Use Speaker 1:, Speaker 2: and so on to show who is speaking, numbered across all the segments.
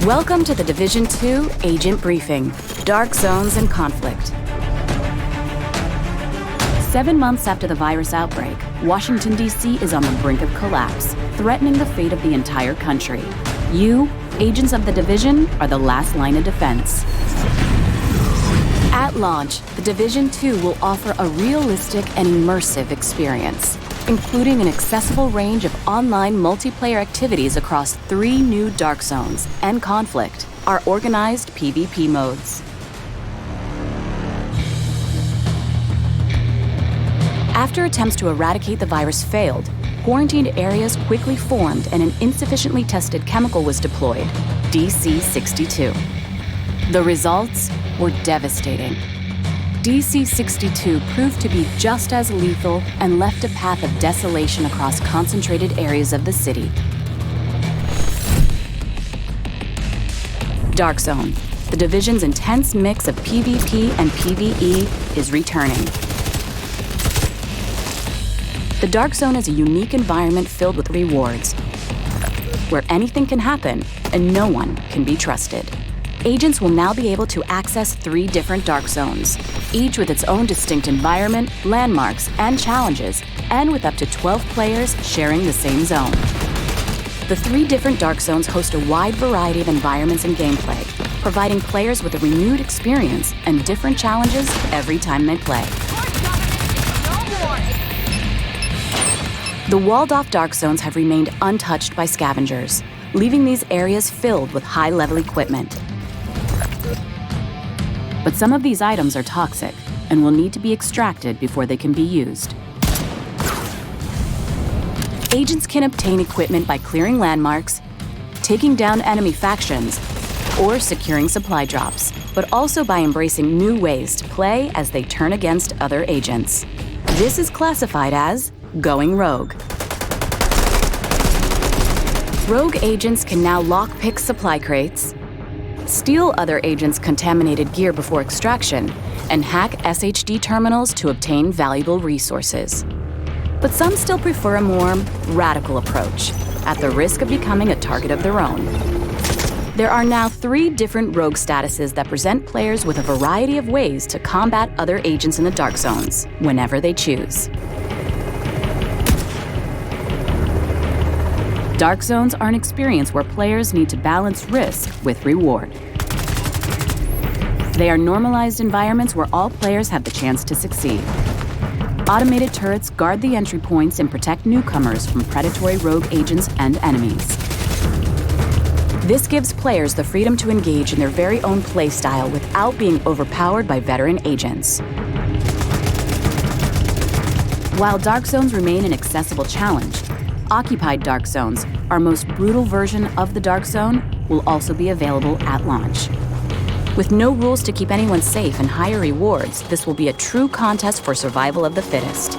Speaker 1: Welcome to the Division 2 Agent Briefing, Dark Zones and Conflict. 7 months after the virus outbreak, Washington, D.C. is on the brink of collapse, threatening the fate of the entire country. You, agents of the Division, are the last line of defense. At launch, the Division 2 will offer a realistic and immersive experience, including an accessible range of online multiplayer activities across 3 new Dark Zones and Conflict, our organized PvP modes. After attempts to eradicate the virus failed, quarantined areas quickly formed and an insufficiently tested chemical was deployed, DC-62. The results were devastating. DC-62 proved to be just as lethal and left a path of desolation across concentrated areas of the city. Dark Zone, the Division's intense mix of PvP and PvE, is returning. The Dark Zone is a unique environment filled with rewards, where anything can happen and no one can be trusted. Agents will now be able to access 3 different Dark Zones, each with its own distinct environment, landmarks, and challenges, and with up to 12 players sharing the same zone. The 3 different Dark Zones host a wide variety of environments and gameplay, providing players with a renewed experience and different challenges every time they play. The walled-off Dark Zones have remained untouched by scavengers, leaving these areas filled with high-level equipment. But some of these items are toxic and will need to be extracted before they can be used. Agents can obtain equipment by clearing landmarks, taking down enemy factions, or securing supply drops, but also by embracing new ways to play as they turn against other agents. This is classified as going rogue. Rogue agents can now lockpick supply crates, steal other agents' contaminated gear before extraction, and hack SHD terminals to obtain valuable resources. But some still prefer a more radical approach, at the risk of becoming a target of their own. There are now 3 different rogue statuses that present players with a variety of ways to combat other agents in the Dark Zones, whenever they choose. Dark Zones are an experience where players need to balance risk with reward. They are normalized environments where all players have the chance to succeed. Automated turrets guard the entry points and protect newcomers from predatory rogue agents and enemies. This gives players the freedom to engage in their very own playstyle without being overpowered by veteran agents. While Dark Zones remain an accessible challenge, Occupied Dark Zones, our most brutal version of the Dark Zone, will also be available at launch. With no rules to keep anyone safe and higher rewards, this will be a true contest for survival of the fittest.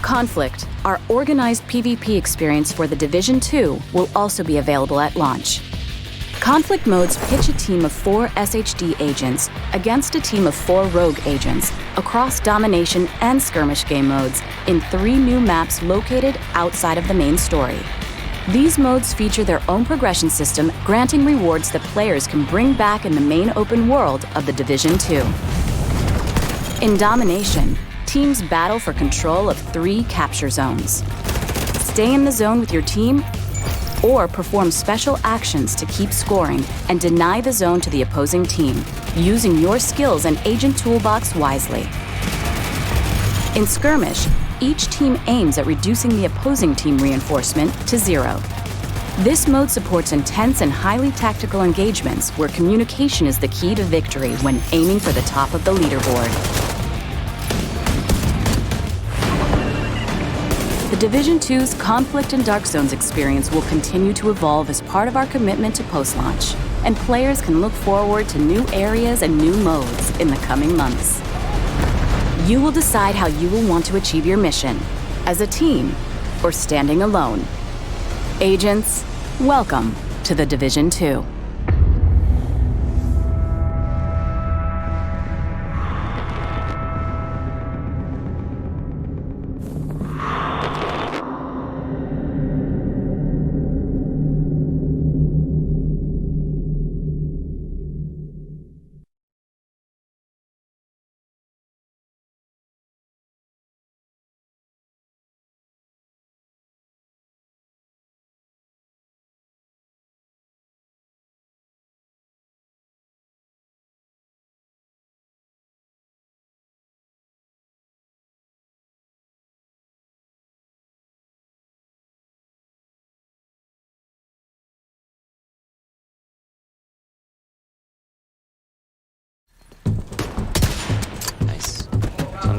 Speaker 1: Conflict, our organized PvP experience for the Division 2, will also be available at launch. Conflict modes pitch a team of 4 SHD agents against a team of 4 rogue agents across domination and skirmish game modes in 3 new maps located outside of the main story. These modes feature their own progression system, granting rewards that players can bring back in the main open world of the Division 2. In domination, teams battle for control of 3 capture zones. Stay in the zone with your team, or perform special actions to keep scoring and deny the zone to the opposing team, using your skills and agent toolbox wisely. In skirmish, each team aims at reducing the opposing team reinforcement to 0. This mode supports intense and highly tactical engagements where communication is the key to victory when aiming for the top of the leaderboard. The Division 2's Conflict and Dark Zones experience will continue to evolve as part of our commitment to post-launch, and players can look forward to new areas and new modes in the coming months. You will decide how you will want to achieve your mission, as a team or standing alone. Agents, welcome to the Division 2.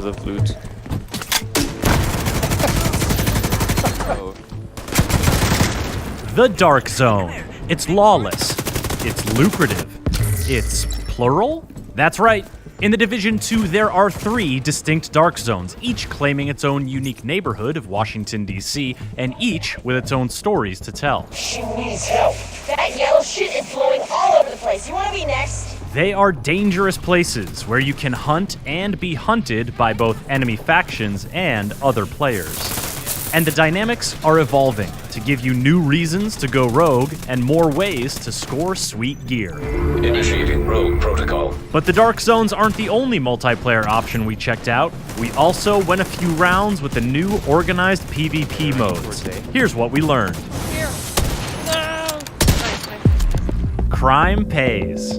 Speaker 2: tons of loot. Oh.
Speaker 3: The Dark Zone. It's lawless. It's lucrative. It's plural? That's right. In the Division 2, there are 3 distinct Dark Zones, each claiming its own unique neighborhood of Washington, D.C., and each with its own stories to tell.
Speaker 4: She needs help. That yellow shit is blowing all over the place. You want to be next?
Speaker 3: They are dangerous places where you can hunt and be hunted by both enemy factions and other players. And the dynamics are evolving to give you new reasons to go rogue and more ways to score sweet gear.
Speaker 5: Initiating rogue protocol.
Speaker 3: But the Dark Zones aren't the only multiplayer option we checked out. We also went a few rounds with the new organized PvP modes. Here's what we learned. Crime pays.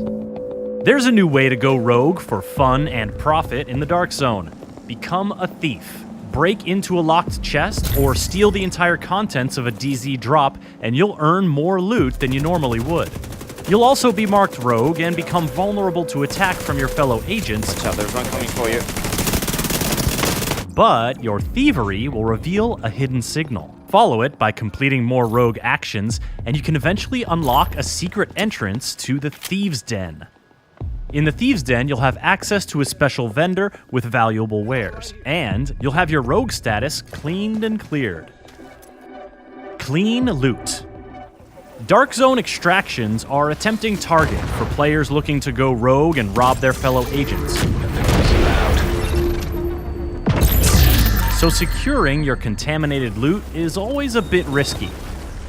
Speaker 3: There's a new way to go rogue for fun and profit in the Dark Zone. Become a thief. Break into a locked chest or steal the entire contents of a DZ drop, and you'll earn more loot than you normally would. You'll also be marked rogue and become vulnerable to attack from your fellow agents.
Speaker 2: Watch out, there's one coming for you.
Speaker 3: But your thievery will reveal a hidden signal. Follow it by completing more rogue actions, and you can eventually unlock a secret entrance to the Thieves' Den. In the Thieves' Den, you'll have access to a special vendor with valuable wares, and you'll have your rogue status cleaned and cleared. Clean loot. Dark Zone extractions are a tempting target for players looking to go rogue and rob their fellow agents. So securing your contaminated loot is always a bit risky.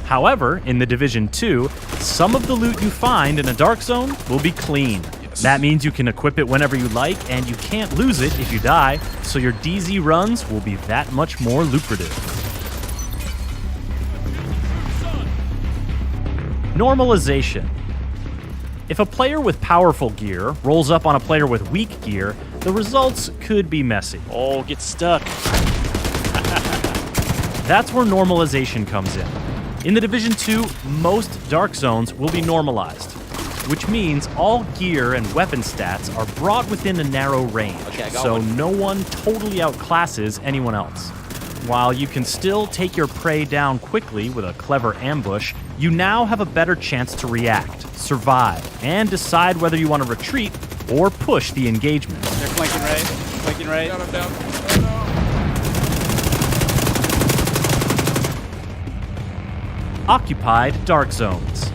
Speaker 3: However, in the Division 2, some of the loot you find in a Dark Zone will be clean. That means you can equip it whenever you like, and you can't lose it if you die, so your DZ runs will be that much more lucrative. Normalization. If a player with powerful gear rolls up on a player with weak gear, the results could be messy.
Speaker 2: Oh, get stuck.
Speaker 3: That's where normalization comes in. In the Division 2, most Dark Zones will be normalized, which means all gear and weapon stats are brought within a narrow range, so no one totally outclasses anyone else. While you can still take your prey down quickly with a clever ambush, you now have a better chance to react, survive, and decide whether you want to retreat or push the engagement.
Speaker 2: They're flanking right. Flanking right.
Speaker 6: Got him down. Oh, no.
Speaker 3: Occupied Dark Zones.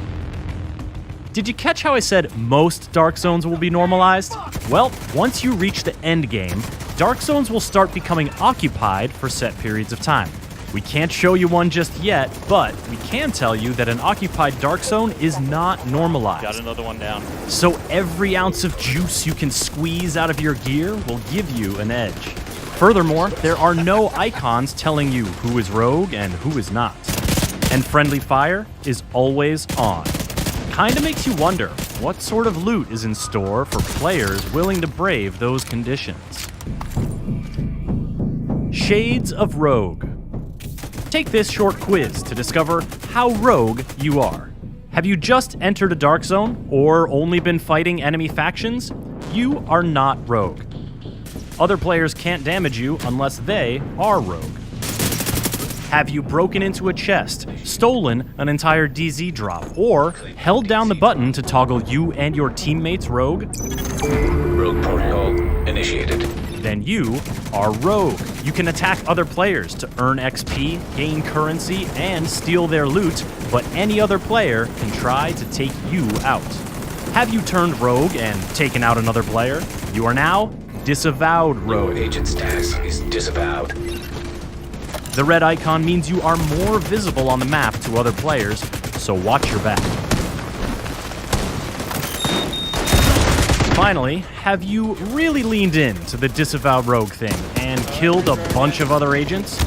Speaker 3: Did you catch how I said most Dark Zones will be normalized? Well, once you reach the end game, Dark Zones will start becoming occupied for set periods of time. We can't show you one just yet, but we can tell you that an occupied Dark Zone is not normalized.
Speaker 2: Got another one down.
Speaker 3: So every ounce of juice you can squeeze out of your gear will give you an edge. Furthermore, there are no icons telling you who is rogue and who is not. And friendly fire is always on. Kinda makes you wonder what sort of loot is in store for players willing to brave those conditions. Shades of Rogue. Take this short quiz to discover how rogue you are. Have you just entered a Dark Zone or only been fighting enemy factions? You are not rogue. Other players can't damage you unless they are rogue. Have you broken into a chest, stolen an entire DZ drop, or held down the button to toggle you and your teammates rogue?
Speaker 5: Rogue protocol initiated.
Speaker 3: Then you are rogue. You can attack other players to earn XP, gain currency, and steal their loot, but any other player can try to take you out. Have you turned rogue and taken out another player? You are now disavowed rogue.
Speaker 5: Your agent status is disavowed.
Speaker 3: The red icon means you are more visible on the map to other players, so watch your back. Finally, have you really leaned in to the disavowed rogue thing and killed a bunch of other agents?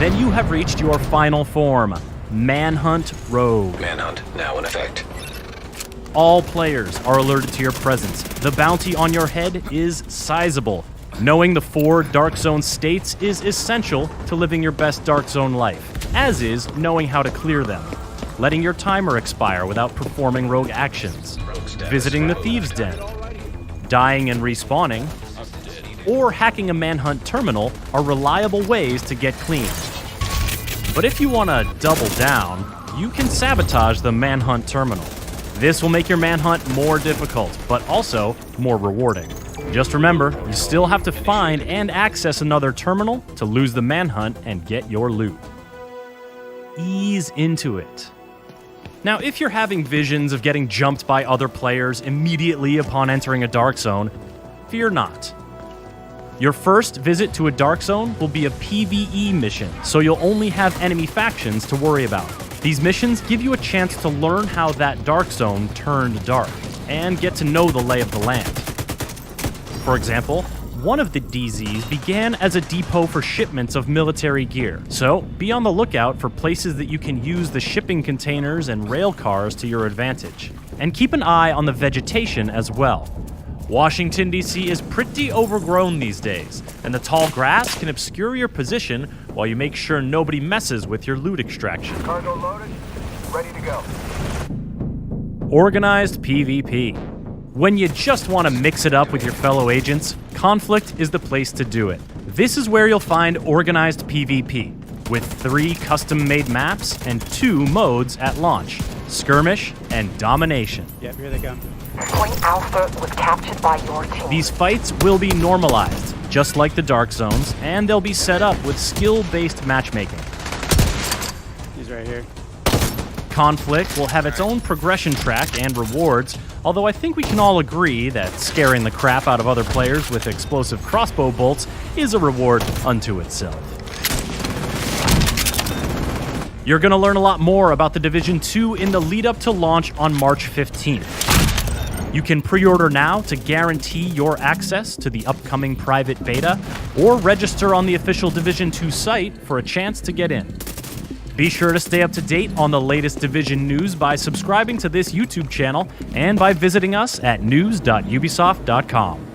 Speaker 3: Then you have reached your final form, Manhunt Rogue.
Speaker 5: Manhunt now in effect.
Speaker 3: All players are alerted to your presence. The bounty on your head is sizable. Knowing the 4 Dark Zone states is essential to living your best Dark Zone life, as is knowing how to clear them. Letting your timer expire without performing rogue actions. Visiting the Thieves' Den. Dying and respawning. or hacking a Manhunt terminal are reliable ways to get clean. But if you want to double down, you can sabotage the Manhunt terminal. This will make your manhunt more difficult, but also more rewarding. Just remember, you still have to find and access another terminal to lose the manhunt and get your loot. Ease into it. Now, if you're having visions of getting jumped by other players immediately upon entering a dark zone, fear not. Your first visit to a dark zone will be a PvE mission, so you'll only have enemy factions to worry about. These missions give you a chance to learn how that dark zone turned dark, and get to know the lay of the land. For example, one of the DZs began as a depot for shipments of military gear, so be on the lookout for places that you can use the shipping containers and rail cars to your advantage. And keep an eye on the vegetation as well. Washington, D.C. is pretty overgrown these days, and the tall grass can obscure your position while you make sure nobody messes with your loot extraction.
Speaker 6: Cargo loaded, ready to go.
Speaker 3: Organized PvP. When you just want to mix it up with your fellow agents, Conflict is the place to do it. This is where you'll find organized PvP, with 3 custom-made maps and 2 modes at launch: Skirmish and Domination.
Speaker 2: Yep, here they come.
Speaker 4: Point Alpha was captured by your team.
Speaker 3: These fights will be normalized, just like the Dark Zones, and they'll be set up with skill-based matchmaking.
Speaker 2: He's right here.
Speaker 3: Conflict will have its own progression track and rewards, although I think we can all agree that scaring the crap out of other players with explosive crossbow bolts is a reward unto itself. You're going to learn a lot more about the Division 2 in the lead-up to launch on March 15th. You can pre-order now to guarantee your access to the upcoming private beta, or register on the official Division 2 site for a chance to get in. Be sure to stay up to date on the latest Division news by subscribing to this YouTube channel and by visiting us at news.ubisoft.com.